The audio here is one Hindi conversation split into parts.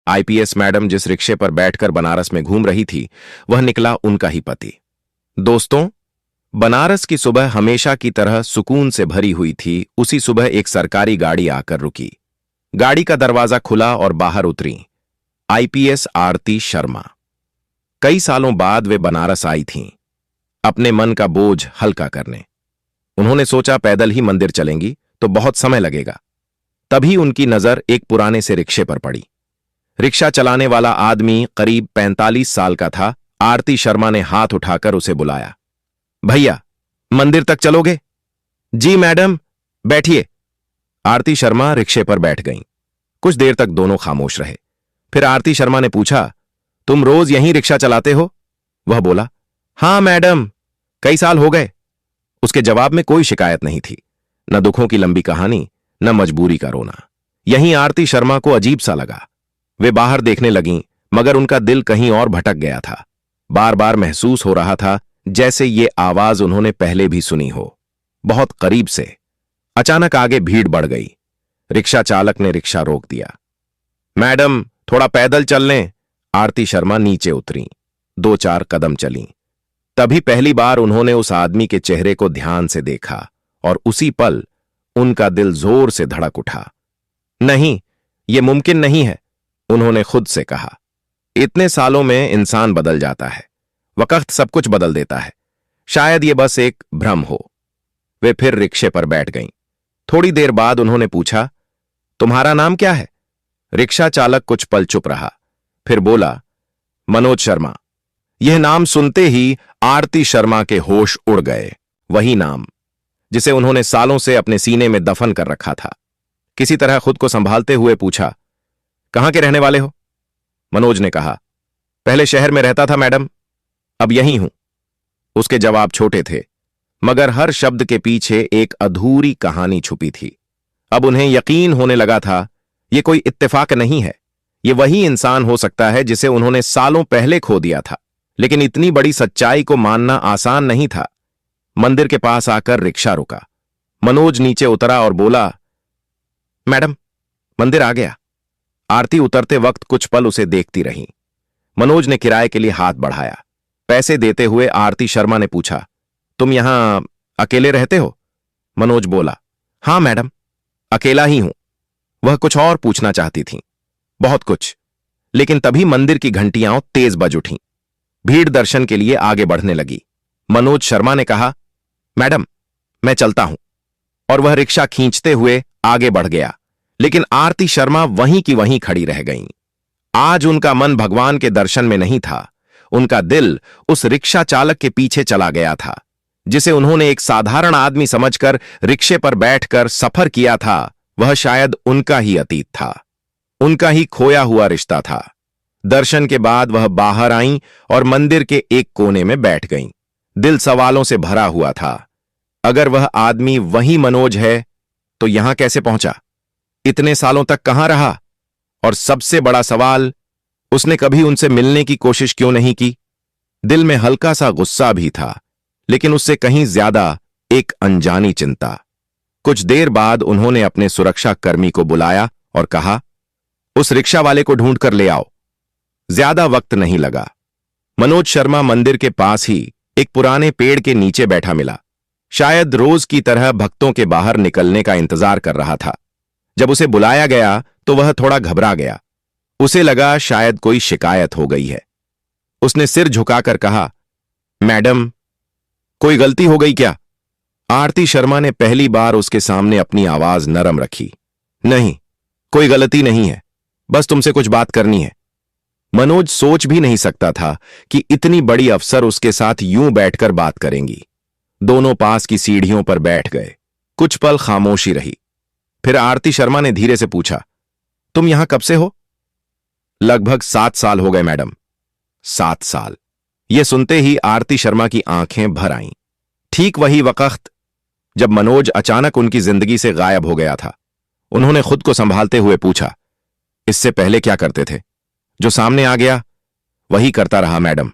आईपीएस मैडम जिस रिक्शे पर बैठकर बनारस में घूम रही थी, वह निकला उनका ही पति। दोस्तों, बनारस की सुबह हमेशा की तरह सुकून से भरी हुई थी। उसी सुबह एक सरकारी गाड़ी आकर रुकी। गाड़ी का दरवाजा खुला और बाहर उतरी आईपीएस आरती शर्मा। कई सालों बाद वे बनारस आई थीं, अपने मन का बोझ हल्का करने। उन्होंने सोचा पैदल ही मंदिर चलेंगी तो बहुत समय लगेगा। तभी उनकी नजर एक पुराने से रिक्शे पर पड़ी। रिक्शा चलाने वाला आदमी करीब 45 साल का था। आरती शर्मा ने हाथ उठाकर उसे बुलाया। भैया, मंदिर तक चलोगे? जी मैडम, बैठिए। आरती शर्मा रिक्शे पर बैठ गईं। कुछ देर तक दोनों खामोश रहे। फिर आरती शर्मा ने पूछा, तुम रोज यहीं रिक्शा चलाते हो? वह बोला, हां मैडम, कई साल हो गए। उसके जवाब में कोई शिकायत नहीं थी, न दुखों की लंबी कहानी, न मजबूरी का रोना। यहीं आरती शर्मा को अजीब सा लगा। वे बाहर देखने लगीं, मगर उनका दिल कहीं और भटक गया था। बार बार महसूस हो रहा था जैसे ये आवाज उन्होंने पहले भी सुनी हो, बहुत करीब से। अचानक आगे भीड़ बढ़ गई। रिक्शा चालक ने रिक्शा रोक दिया। मैडम, थोड़ा पैदल चल लें। आरती शर्मा नीचे उतरीं। 2-4 कदम चलीं। तभी पहली बार उन्होंने उस आदमी के चेहरे को ध्यान से देखा और उसी पल उनका दिल जोर से धड़क उठा। नहीं, यह मुमकिन नहीं है, उन्होंने खुद से कहा। इतने सालों में इंसान बदल जाता है, वक्त सब कुछ बदल देता है। शायद ये बस एक भ्रम हो। वे फिर रिक्शे पर बैठ गईं। थोड़ी देर बाद उन्होंने पूछा, तुम्हारा नाम क्या है? रिक्शा चालक कुछ पल चुप रहा, फिर बोला, मनोज शर्मा। यह नाम सुनते ही आरती शर्मा के होश उड़ गए। वही नाम जिसे उन्होंने सालों से अपने सीने में दफन कर रखा था। किसी तरह खुद को संभालते हुए पूछा, कहां के रहने वाले हो? मनोज ने कहा, पहले शहर में रहता था मैडम, अब यहीं हूं। उसके जवाब छोटे थे, मगर हर शब्द के पीछे एक अधूरी कहानी छुपी थी। अब उन्हें यकीन होने लगा था, यह कोई इत्तेफाक नहीं है, यह वही इंसान हो सकता है जिसे उन्होंने सालों पहले खो दिया था। लेकिन इतनी बड़ी सच्चाई को मानना आसान नहीं था। मंदिर के पास आकर रिक्शा रुका। मनोज नीचे उतरा और बोला, मैडम, मंदिर आ गया। आरती उतरते वक्त कुछ पल उसे देखती रही। मनोज ने किराए के लिए हाथ बढ़ाया। पैसे देते हुए आरती शर्मा ने पूछा, तुम यहां अकेले रहते हो? मनोज बोला, हां मैडम, अकेला ही हूं। वह कुछ और पूछना चाहती थीं, बहुत कुछ, लेकिन तभी मंदिर की घंटियां तेज बज उठीं। भीड़ दर्शन के लिए आगे बढ़ने लगी। मनोज शर्मा ने कहा, मैडम, मैं चलता हूं। और वह रिक्शा खींचते हुए आगे बढ़ गया। लेकिन आरती शर्मा वहीं की वहीं खड़ी रह गईं। आज उनका मन भगवान के दर्शन में नहीं था। उनका दिल उस रिक्शा चालक के पीछे चला गया था, जिसे उन्होंने एक साधारण आदमी समझकर रिक्शे पर बैठकर सफर किया था। वह शायद उनका ही अतीत था, उनका ही खोया हुआ रिश्ता था। दर्शन के बाद वह बाहर आईं और मंदिर के एक कोने में बैठ गईं। दिल सवालों से भरा हुआ था। अगर वह आदमी वही मनोज है तो यहां कैसे पहुंचा? इतने सालों तक कहां रहा? और सबसे बड़ा सवाल, उसने कभी उनसे मिलने की कोशिश क्यों नहीं की? दिल में हल्का सा गुस्सा भी था, लेकिन उससे कहीं ज्यादा एक अनजानी चिंता। कुछ देर बाद उन्होंने अपने सुरक्षा कर्मी को बुलाया और कहा, उस रिक्शा वाले को ढूंढ कर ले आओ। ज्यादा वक्त नहीं लगा। मनोज शर्मा मंदिर के पास ही एक पुराने पेड़ के नीचे बैठा मिला। शायद रोज की तरह भक्तों के बाहर निकलने का इंतजार कर रहा था। जब उसे बुलाया गया तो वह थोड़ा घबरा गया। उसे लगा शायद कोई शिकायत हो गई है। उसने सिर झुकाकर कहा, मैडम, कोई गलती हो गई क्या? आरती शर्मा ने पहली बार उसके सामने अपनी आवाज नरम रखी। नहीं, कोई गलती नहीं है, बस तुमसे कुछ बात करनी है। मनोज सोच भी नहीं सकता था कि इतनी बड़ी अफसर उसके साथ यूं बैठकर बात करेंगी। दोनों पास की सीढ़ियों पर बैठ गए। कुछ पल खामोशी रही। फिर आरती शर्मा ने धीरे से पूछा, तुम यहां कब से हो? लगभग 7 साल हो गए मैडम। 7 साल। यह सुनते ही आरती शर्मा की आंखें भर आईं। ठीक वही वक्त जब मनोज अचानक उनकी जिंदगी से गायब हो गया था। उन्होंने खुद को संभालते हुए पूछा, इससे पहले क्या करते थे? जो सामने आ गया वही करता रहा मैडम।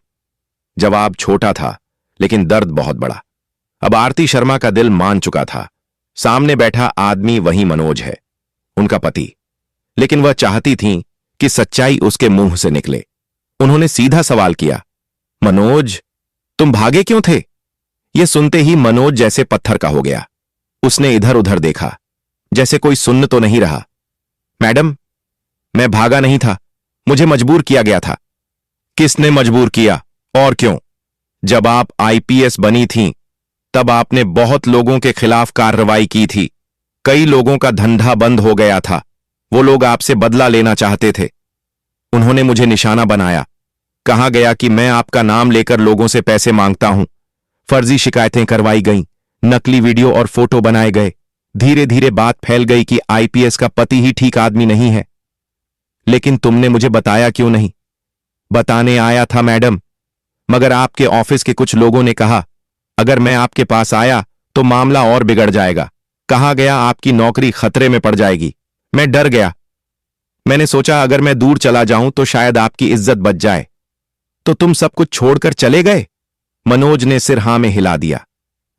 जवाब छोटा था, लेकिन दर्द बहुत बड़ा। अब आरती शर्मा का दिल मान चुका था, सामने बैठा आदमी वही मनोज है, उनका पति। लेकिन वह चाहती थीं कि सच्चाई उसके मुंह से निकले। उन्होंने सीधा सवाल किया, मनोज, तुम भागे क्यों थे? यह सुनते ही मनोज जैसे पत्थर का हो गया। उसने इधर उधर देखा, जैसे कोई सुन तो नहीं रहा। मैडम, मैं भागा नहीं था, मुझे मजबूर किया गया था। किसने मजबूर किया और क्यों? जब आप आईपीएस बनी थीं, तब आपने बहुत लोगों के खिलाफ कार्रवाई की थी। कई लोगों का धंधा बंद हो गया था। वो लोग आपसे बदला लेना चाहते थे। उन्होंने मुझे निशाना बनाया। कहा गया कि मैं आपका नाम लेकर लोगों से पैसे मांगता हूं। फर्जी शिकायतें करवाई गईं, नकली वीडियो और फोटो बनाए गए। धीरे धीरे बात फैल गई कि आईपीएस का पति ही ठीक आदमी नहीं है। लेकिन तुमने मुझे बताया क्यों नहीं? बताने आया था मैडम, मगर आपके ऑफिस के कुछ लोगों ने कहा अगर मैं आपके पास आया तो मामला और बिगड़ जाएगा। कहा गया आपकी नौकरी खतरे में पड़ जाएगी। मैं डर गया। मैंने सोचा अगर मैं दूर चला जाऊं तो शायद आपकी इज्जत बच जाए। तो तुम सब कुछ छोड़कर चले गए? मनोज ने सिर हाँ में हिला दिया।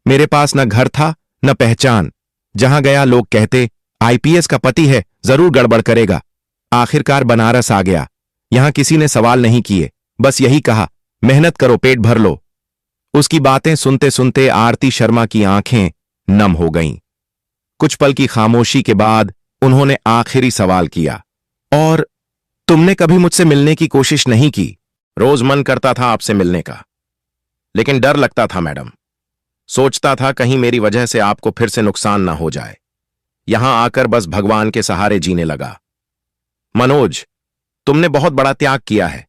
मेरे पास न घर था न पहचान। जहां गया लोग कहते आईपीएस का पति है, जरूर गड़बड़ करेगा। आखिरकार बनारस आ गया। यहां किसी ने सवाल नहीं किए, बस यही कहा मेहनत करो, पेट भर लो। उसकी बातें सुनते सुनते आरती शर्मा की आंखें नम हो गईं। कुछ पल की खामोशी के बाद उन्होंने आखिरी सवाल किया, और तुमने कभी मुझसे मिलने की कोशिश नहीं की? रोज मन करता था आपसे मिलने का, लेकिन डर लगता था मैडम। सोचता था कहीं मेरी वजह से आपको फिर से नुकसान ना हो जाए। यहां आकर बस भगवान के सहारे जीने लगा। मनोज, तुमने बहुत बड़ा त्याग किया है,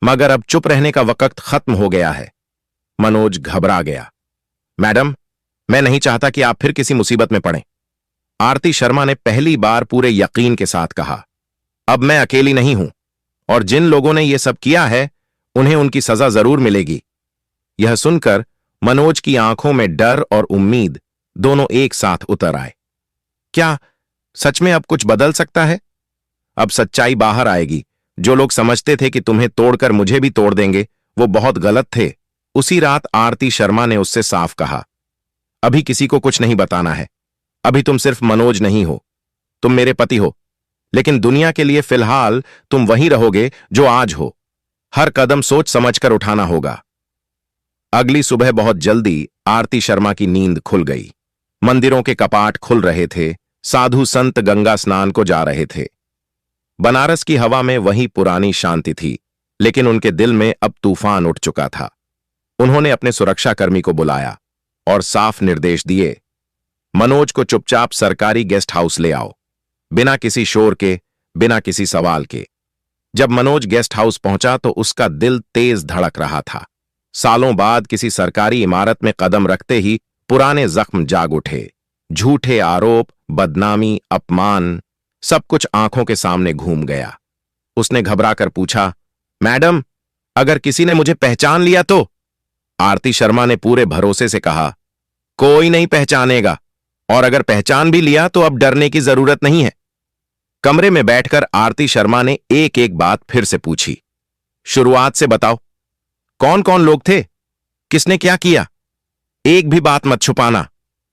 मगर अब चुप रहने का वक्त खत्म हो गया है। मनोज घबरा गया। मैडम, मैं नहीं चाहता कि आप फिर किसी मुसीबत में पड़ें। आरती शर्मा ने पहली बार पूरे यकीन के साथ कहा, अब मैं अकेली नहीं हूं, और जिन लोगों ने यह सब किया है उन्हें उनकी सजा जरूर मिलेगी। यह सुनकर मनोज की आंखों में डर और उम्मीद दोनों एक साथ उतर आए। क्या सच में अब कुछ बदल सकता है? अब सच्चाई बाहर आएगी। जो लोग समझते थे कि तुम्हें तोड़कर मुझे भी तोड़ देंगे, वो बहुत गलत थे। उसी रात आरती शर्मा ने उससे साफ कहा, अभी किसी को कुछ नहीं बताना है। अभी तुम सिर्फ मनोज नहीं हो, तुम मेरे पति हो। लेकिन दुनिया के लिए फिलहाल तुम वहीं रहोगे जो आज हो। हर कदम सोच समझकर उठाना होगा। अगली सुबह बहुत जल्दी आरती शर्मा की नींद खुल गई। मंदिरों के कपाट खुल रहे थे, साधु संत गंगा स्नान को जा रहे थे। बनारस की हवा में वही पुरानी शांति थी, लेकिन उनके दिल में अब तूफान उठ चुका था। उन्होंने अपने सुरक्षाकर्मी को बुलाया और साफ निर्देश दिए, मनोज को चुपचाप सरकारी गेस्ट हाउस ले आओ, बिना किसी शोर के, बिना किसी सवाल के। जब मनोज गेस्ट हाउस पहुंचा तो उसका दिल तेज धड़क रहा था। सालों बाद किसी सरकारी इमारत में कदम रखते ही पुराने जख्म जाग उठे। झूठे आरोप, बदनामी, अपमान, सब कुछ आंखों के सामने घूम गया। उसने घबराकर पूछा, मैडम, अगर किसी ने मुझे पहचान लिया तो? आरती शर्मा ने पूरे भरोसे से कहा, कोई नहीं पहचानेगा, और अगर पहचान भी लिया तो अब डरने की जरूरत नहीं है। कमरे में बैठकर आरती शर्मा ने एक एक बात फिर से पूछी। शुरुआत से बताओ, कौन कौन लोग थे? किसने क्या किया? एक भी बात मत छुपाना।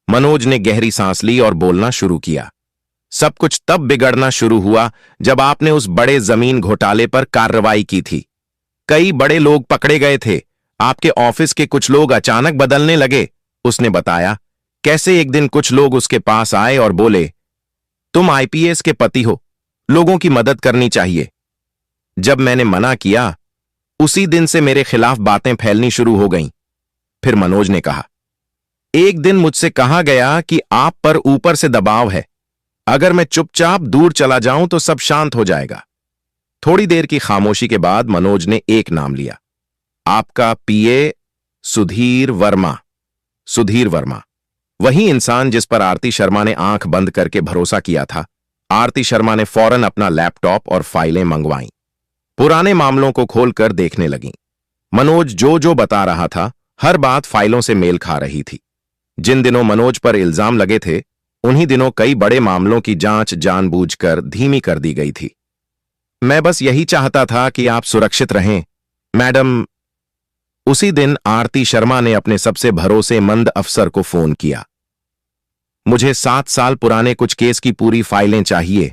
मनोज ने गहरी सांस ली और बोलना शुरू किया। सब कुछ तब बिगड़ना शुरू हुआ जब आपने उस बड़े जमीन घोटाले पर कार्रवाई की थी। कई बड़े लोग पकड़े गए थे। आपके ऑफिस के कुछ लोग अचानक बदलने लगे। उसने बताया कैसे एक दिन कुछ लोग उसके पास आए और बोले, तुम आईपीएस के पति हो, लोगों की मदद करनी चाहिए। जब मैंने मना किया, उसी दिन से मेरे खिलाफ बातें फैलनी शुरू हो गईं। फिर मनोज ने कहा, एक दिन मुझसे कहा गया कि आप पर ऊपर से दबाव है। अगर मैं चुपचाप दूर चला जाऊं तो सब शांत हो जाएगा। थोड़ी देर की खामोशी के बाद मनोज ने एक नाम लिया, आपका पीए सुधीर वर्मा। सुधीर वर्मा, वही इंसान जिस पर आरती शर्मा ने आंख बंद करके भरोसा किया था। आरती शर्मा ने फौरन अपना लैपटॉप और फाइलें मंगवाईं। पुराने मामलों को खोलकर देखने लगीं। मनोज जो जो बता रहा था, हर बात फाइलों से मेल खा रही थी। जिन दिनों मनोज पर इल्जाम लगे थे, उन्हीं दिनों कई बड़े मामलों की जांच जानबूझकर धीमी कर दी गई थी। मैं बस यही चाहता था कि आप सुरक्षित रहें, मैडम। उसी दिन आरती शर्मा ने अपने सबसे भरोसेमंद अफसर को फोन किया। मुझे 7 साल पुराने कुछ केस की पूरी फाइलें चाहिए,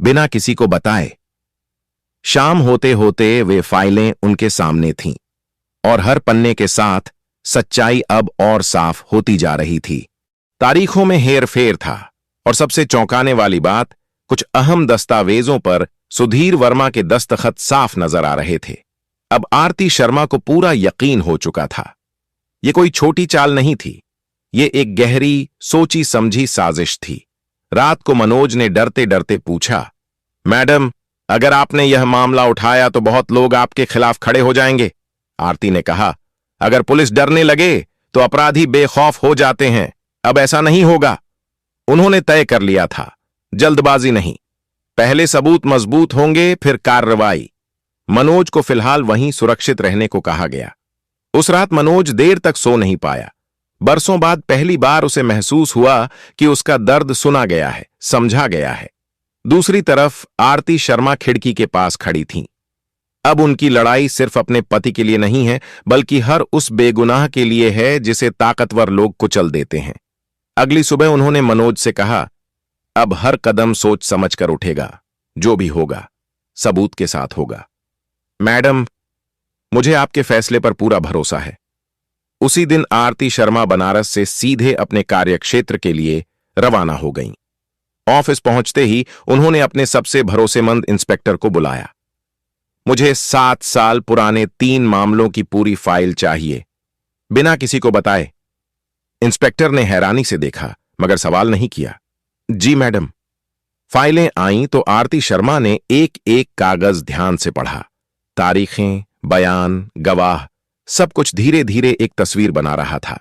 बिना किसी को बताए। शाम होते होते वे फाइलें उनके सामने थीं और हर पन्ने के साथ सच्चाई अब और साफ होती जा रही थी। तारीखों में हेर-फेर था और सबसे चौंकाने वाली बात, कुछ अहम दस्तावेजों पर सुधीर वर्मा के दस्तखत साफ नजर आ रहे थे। अब आरती शर्मा को पूरा यकीन हो चुका था। ये कोई छोटी चाल नहीं थी, ये एक गहरी सोची समझी साजिश थी। रात को मनोज ने डरते डरते पूछा, मैडम, अगर आपने यह मामला उठाया तो बहुत लोग आपके खिलाफ खड़े हो जाएंगे। आरती ने कहा, अगर पुलिस डरने लगे तो अपराधी बेखौफ हो जाते हैं। अब ऐसा नहीं होगा। उन्होंने तय कर लिया था, जल्दबाजी नहीं, पहले सबूत मजबूत होंगे फिर कार्रवाई। मनोज को फिलहाल वहीं सुरक्षित रहने को कहा गया। उस रात मनोज देर तक सो नहीं पाया। बरसों बाद पहली बार उसे महसूस हुआ कि उसका दर्द सुना गया है, समझा गया है। दूसरी तरफ आरती शर्मा खिड़की के पास खड़ी थीं। अब उनकी लड़ाई सिर्फ अपने पति के लिए नहीं है, बल्कि हर उस बेगुनाह के लिए है जिसे ताकतवर लोग कुचल देते हैं। अगली सुबह उन्होंने मनोज से कहा, अब हर कदम सोच समझ कर उठेगा, जो भी होगा सबूत के साथ होगा। मैडम, मुझे आपके फैसले पर पूरा भरोसा है। उसी दिन आरती शर्मा बनारस से सीधे अपने कार्यक्षेत्र के लिए रवाना हो गईं। ऑफिस पहुंचते ही उन्होंने अपने सबसे भरोसेमंद इंस्पेक्टर को बुलाया। मुझे 7 साल पुराने 3 मामलों की पूरी फाइल चाहिए, बिना किसी को बताए। इंस्पेक्टर ने हैरानी से देखा मगर सवाल नहीं किया। जी मैडम। फाइलें आईं तो आरती शर्मा ने एक एक कागज ध्यान से पढ़ा। तारीखें, बयान, गवाह, सब कुछ धीरे धीरे एक तस्वीर बना रहा था।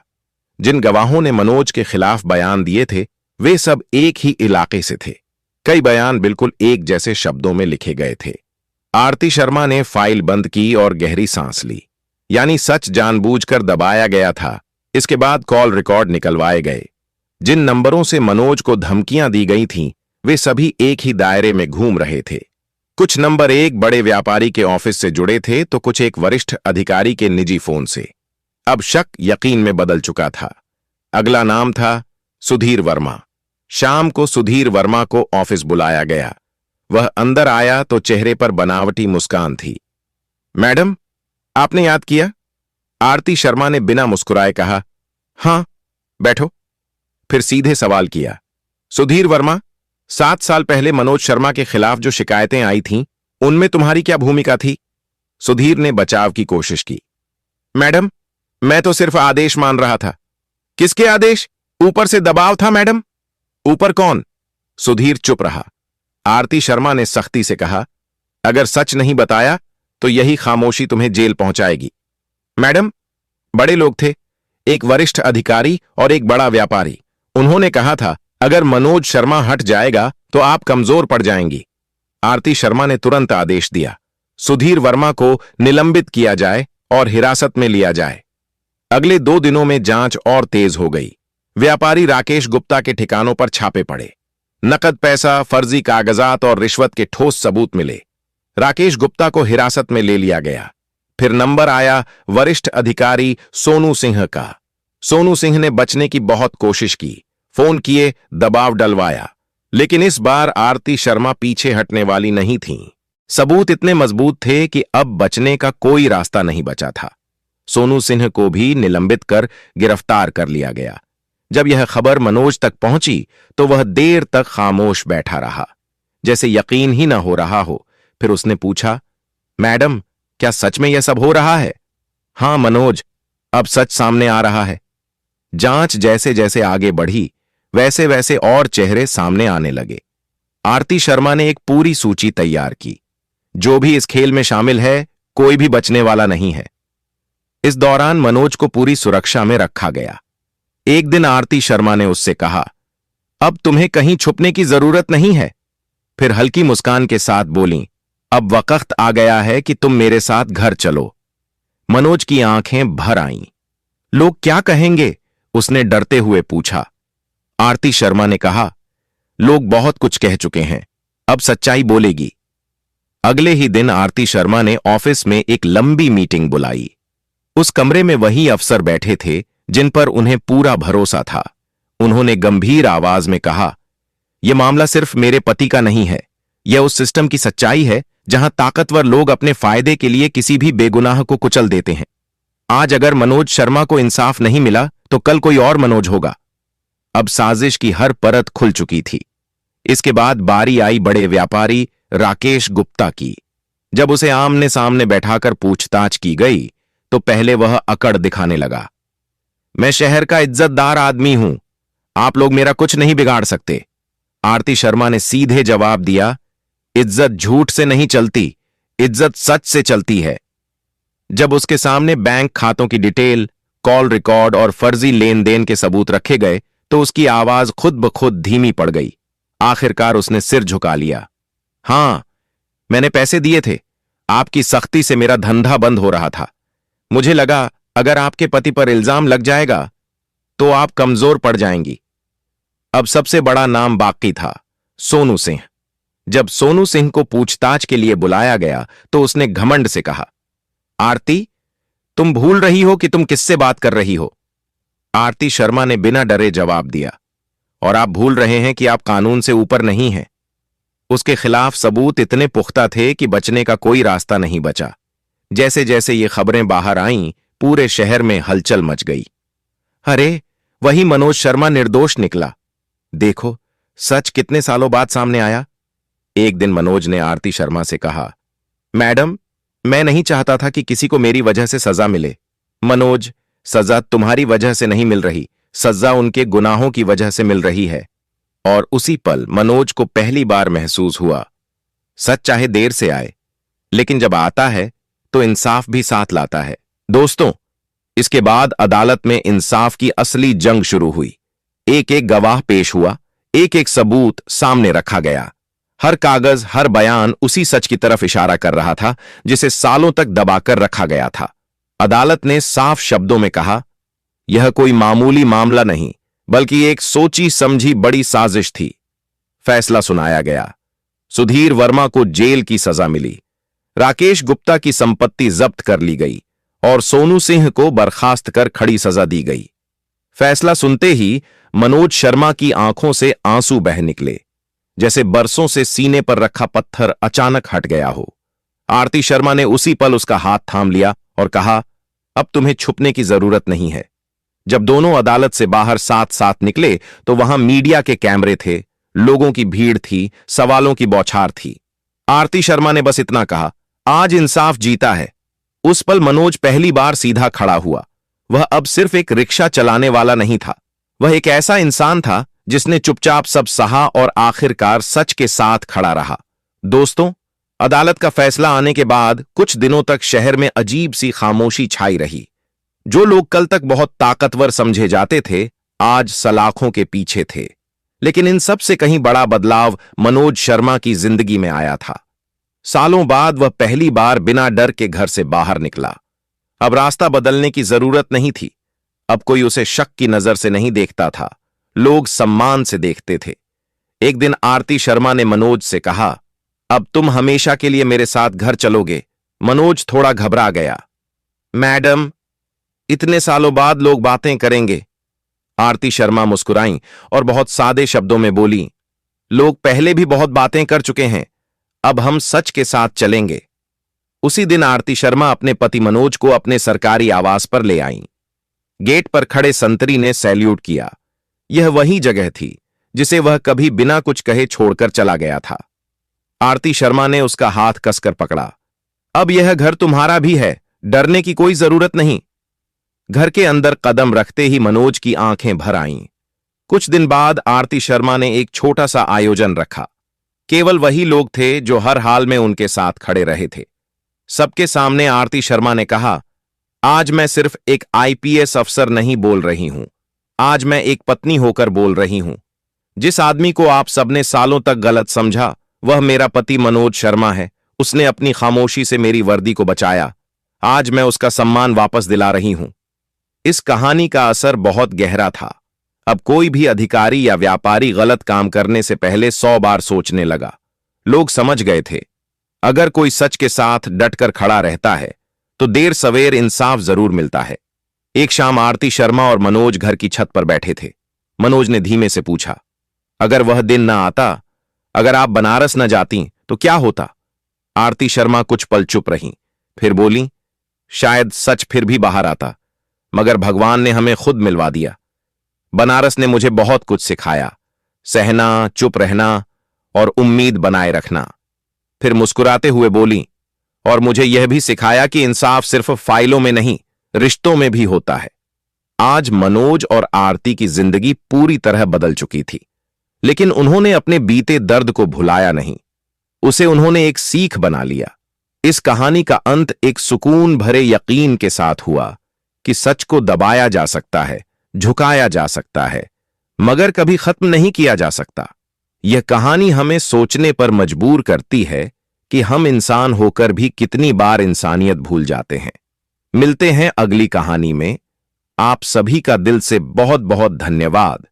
जिन गवाहों ने मनोज के खिलाफ बयान दिए थे वे सब एक ही इलाके से थे। कई बयान बिल्कुल एक जैसे शब्दों में लिखे गए थे। आरती शर्मा ने फाइल बंद की और गहरी सांस ली। यानी सच जानबूझकर दबाया गया था। इसके बाद कॉल रिकॉर्ड निकलवाए गए। जिन नंबरों से मनोज को धमकियां दी गई थीं वे सभी एक ही दायरे में घूम रहे थे। कुछ नंबर एक बड़े व्यापारी के ऑफिस से जुड़े थे तो कुछ एक वरिष्ठ अधिकारी के निजी फोन से। अब शक यकीन में बदल चुका था। अगला नाम था सुधीर वर्मा। शाम को सुधीर वर्मा को ऑफिस बुलाया गया। वह अंदर आया तो चेहरे पर बनावटी मुस्कान थी। मैडम, आपने याद किया? आरती शर्मा ने बिना मुस्कुराए कहा, हां, बैठो। फिर सीधे सवाल किया, सुधीर वर्मा, 7 साल पहले मनोज शर्मा के खिलाफ जो शिकायतें आई थीं उनमें तुम्हारी क्या भूमिका थी? सुधीर ने बचाव की कोशिश की। मैडम, मैं तो सिर्फ आदेश मान रहा था। किसके आदेश? ऊपर से दबाव था मैडम। ऊपर कौन? सुधीर चुप रहा। आरती शर्मा ने सख्ती से कहा, अगर सच नहीं बताया तो यही खामोशी तुम्हें जेल पहुंचाएगी। मैडम, बड़े लोग थे, एक वरिष्ठ अधिकारी और एक बड़ा व्यापारी। उन्होंने कहा था अगर मनोज शर्मा हट जाएगा तो आप कमजोर पड़ जाएंगी। आरती शर्मा ने तुरंत आदेश दिया, सुधीर वर्मा को निलंबित किया जाए और हिरासत में लिया जाए। अगले 2 दिनों में जांच और तेज हो गई। व्यापारी राकेश गुप्ता के ठिकानों पर छापे पड़े। नकद पैसा, फर्जी कागजात और रिश्वत के ठोस सबूत मिले। राकेश गुप्ता को हिरासत में ले लिया गया। फिर नंबर आया वरिष्ठ अधिकारी सोनू सिंह का। सोनू सिंह ने बचने की बहुत कोशिश की, फोन किए, दबाव डलवाया, लेकिन इस बार आरती शर्मा पीछे हटने वाली नहीं थीं। सबूत इतने मजबूत थे कि अब बचने का कोई रास्ता नहीं बचा था। सोनू सिंह को भी निलंबित कर गिरफ्तार कर लिया गया। जब यह खबर मनोज तक पहुंची तो वह देर तक खामोश बैठा रहा, जैसे यकीन ही न हो रहा हो। फिर उसने पूछा, मैडम, क्या सच में यह सब हो रहा है? हां मनोज, अब सच सामने आ रहा है। जांच जैसे जैसे आगे बढ़ी वैसे वैसे और चेहरे सामने आने लगे। आरती शर्मा ने एक पूरी सूची तैयार की। जो भी इस खेल में शामिल है कोई भी बचने वाला नहीं है। इस दौरान मनोज को पूरी सुरक्षा में रखा गया। एक दिन आरती शर्मा ने उससे कहा, अब तुम्हें कहीं छुपने की जरूरत नहीं है। फिर हल्की मुस्कान के साथ बोली, अब वक्त आ गया है कि तुम मेरे साथ घर चलो। मनोज की आंखें भर आईं। लोग क्या कहेंगे? उसने डरते हुए पूछा। आरती शर्मा ने कहा, लोग बहुत कुछ कह चुके हैं, अब सच्चाई बोलेगी। अगले ही दिन आरती शर्मा ने ऑफिस में एक लंबी मीटिंग बुलाई। उस कमरे में वही अफसर बैठे थे जिन पर उन्हें पूरा भरोसा था। उन्होंने गंभीर आवाज में कहा, यह मामला सिर्फ मेरे पति का नहीं है, यह उस सिस्टम की सच्चाई है जहां ताकतवर लोग अपने फायदे के लिए किसी भी बेगुनाह को कुचल देते हैं। आज अगर मनोज शर्मा को इंसाफ नहीं मिला तो कल कोई और मनोज होगा। अब साजिश की हर परत खुल चुकी थी। इसके बाद बारी आई बड़े व्यापारी राकेश गुप्ता की। जब उसे आमने सामने बैठाकर पूछताछ की गई तो पहले वह अकड़ दिखाने लगा। मैं शहर का इज्जतदार आदमी हूं, आप लोग मेरा कुछ नहीं बिगाड़ सकते। आरती शर्मा ने सीधे जवाब दिया, इज्जत झूठ से नहीं चलती, इज्जत सच से चलती है। जब उसके सामने बैंक खातों की डिटेल, कॉल रिकॉर्ड और फर्जी लेन देन के सबूत रखे गए तो उसकी आवाज खुद ब खुद धीमी पड़ गई। आखिरकार उसने सिर झुका लिया। हां, मैंने पैसे दिए थे। आपकी सख्ती से मेरा धंधा बंद हो रहा था। मुझे लगा अगर आपके पति पर इल्जाम लग जाएगा तो आप कमजोर पड़ जाएंगी। अब सबसे बड़ा नाम बाकी था, सोनू सिंह। जब सोनू सिंह को पूछताछ के लिए बुलाया गया तो उसने घमंड से कहा, आरती, तुम भूल रही हो कि तुम किससे बात कर रही हो। आरती शर्मा ने बिना डरे जवाब दिया, और आप भूल रहे हैं कि आप कानून से ऊपर नहीं हैं। उसके खिलाफ सबूत इतने पुख्ता थे कि बचने का कोई रास्ता नहीं बचा। जैसे जैसे ये खबरें बाहर आईं, पूरे शहर में हलचल मच गई। अरे, वही मनोज शर्मा निर्दोष निकला। देखो, सच कितने सालों बाद सामने आया। एक दिन मनोज ने आरती शर्मा से कहा, मैडम, मैं नहीं चाहता था कि किसी को मेरी वजह से सजा मिले। मनोज, सजा तुम्हारी वजह से नहीं मिल रही, सजा उनके गुनाहों की वजह से मिल रही है। और उसी पल मनोज को पहली बार महसूस हुआ, सच चाहे देर से आए, लेकिन जब आता है तो इंसाफ भी साथ लाता है। दोस्तों, इसके बाद अदालत में इंसाफ की असली जंग शुरू हुई। एक एक गवाह पेश हुआ, एक एक सबूत सामने रखा गया। हर कागज, हर बयान उसी सच की तरफ इशारा कर रहा था जिसे सालों तक दबाकर रखा गया था। अदालत ने साफ शब्दों में कहा, यह कोई मामूली मामला नहीं, बल्कि एक सोची समझी बड़ी साजिश थी। फैसला सुनाया गया। सुधीर वर्मा को जेल की सजा मिली, राकेश गुप्ता की संपत्ति जब्त कर ली गई और सोनू सिंह को बर्खास्त कर खड़ी सजा दी गई। फैसला सुनते ही मनोज शर्मा की आंखों से आंसू बह निकले, जैसे बरसों से सीने पर रखा पत्थर अचानक हट गया हो। आरती शर्मा ने उसी पल उसका हाथ थाम लिया और कहा, अब तुम्हें छुपने की जरूरत नहीं है। जब दोनों अदालत से बाहर साथ साथ निकले तो वहां मीडिया के कैमरे थे, लोगों की भीड़ थी, सवालों की बौछार थी। आरती शर्मा ने बस इतना कहा, आज इंसाफ जीता है। उस पल मनोज पहली बार सीधा खड़ा हुआ। वह अब सिर्फ एक रिक्शा चलाने वाला नहीं था, वह एक ऐसा इंसान था जिसने चुपचाप सब सहा और आखिरकार सच के साथ खड़ा रहा। दोस्तों, अदालत का फैसला आने के बाद कुछ दिनों तक शहर में अजीब सी खामोशी छाई रही। जो लोग कल तक बहुत ताकतवर समझे जाते थे, आज सलाखों के पीछे थे। लेकिन इन सब से कहीं बड़ा बदलाव मनोज शर्मा की जिंदगी में आया था। सालों बाद वह पहली बार बिना डर के घर से बाहर निकला। अब रास्ता बदलने की जरूरत नहीं थी। अब कोई उसे शक की नजर से नहीं देखता था, लोग सम्मान से देखते थे। एक दिन आरती शर्मा ने मनोज से कहा, अब तुम हमेशा के लिए मेरे साथ घर चलोगे। मनोज थोड़ा घबरा गया। मैडम, इतने सालों बाद लोग बातें करेंगे। आरती शर्मा मुस्कुराईं और बहुत सादे शब्दों में बोली, लोग पहले भी बहुत बातें कर चुके हैं, अब हम सच के साथ चलेंगे। उसी दिन आरती शर्मा अपने पति मनोज को अपने सरकारी आवास पर ले आईं। गेट पर खड़े संतरी ने सैल्यूट किया। यह वही जगह थी जिसे वह कभी बिना कुछ कहे छोड़कर चला गया था। आरती शर्मा ने उसका हाथ कसकर पकड़ा। अब यह घर तुम्हारा भी है, डरने की कोई जरूरत नहीं। घर के अंदर कदम रखते ही मनोज की आंखें भर आईं। कुछ दिन बाद आरती शर्मा ने एक छोटा सा आयोजन रखा। केवल वही लोग थे जो हर हाल में उनके साथ खड़े रहे थे। सबके सामने आरती शर्मा ने कहा, आज मैं सिर्फ एक आईपीएस अफसर नहीं बोल रही हूं, आज मैं एक पत्नी होकर बोल रही हूं। जिस आदमी को आप सबने सालों तक गलत समझा, वह मेरा पति मनोज शर्मा है। उसने अपनी खामोशी से मेरी वर्दी को बचाया। आज मैं उसका सम्मान वापस दिला रही हूं। इस कहानी का असर बहुत गहरा था। अब कोई भी अधिकारी या व्यापारी गलत काम करने से पहले 100 बार सोचने लगा। लोग समझ गए थे, अगर कोई सच के साथ डटकर खड़ा रहता है तो देर सवेर इंसाफ जरूर मिलता है। एक शाम आरती शर्मा और मनोज घर की छत पर बैठे थे। मनोज ने धीमे से पूछा, अगर वह दिन न आता, अगर आप बनारस न जाती तो क्या होता? आरती शर्मा कुछ पल चुप रहीं, फिर बोली, शायद सच फिर भी बाहर आता, मगर भगवान ने हमें खुद मिलवा दिया। बनारस ने मुझे बहुत कुछ सिखाया, सहना, चुप रहना और उम्मीद बनाए रखना। फिर मुस्कुराते हुए बोली, और मुझे यह भी सिखाया कि इंसाफ सिर्फ फाइलों में नहीं, रिश्तों में भी होता है। आज मनोज और आरती की जिंदगी पूरी तरह बदल चुकी थी, लेकिन उन्होंने अपने बीते दर्द को भुलाया नहीं, उसे उन्होंने एक सीख बना लिया। इस कहानी का अंत एक सुकून भरे यकीन के साथ हुआ कि सच को दबाया जा सकता है, झुकाया जा सकता है, मगर कभी खत्म नहीं किया जा सकता। यह कहानी हमें सोचने पर मजबूर करती है कि हम इंसान होकर भी कितनी बार इंसानियत भूल जाते हैं। मिलते हैं अगली कहानी में। आप सभी का दिल से बहुत बहुत धन्यवाद।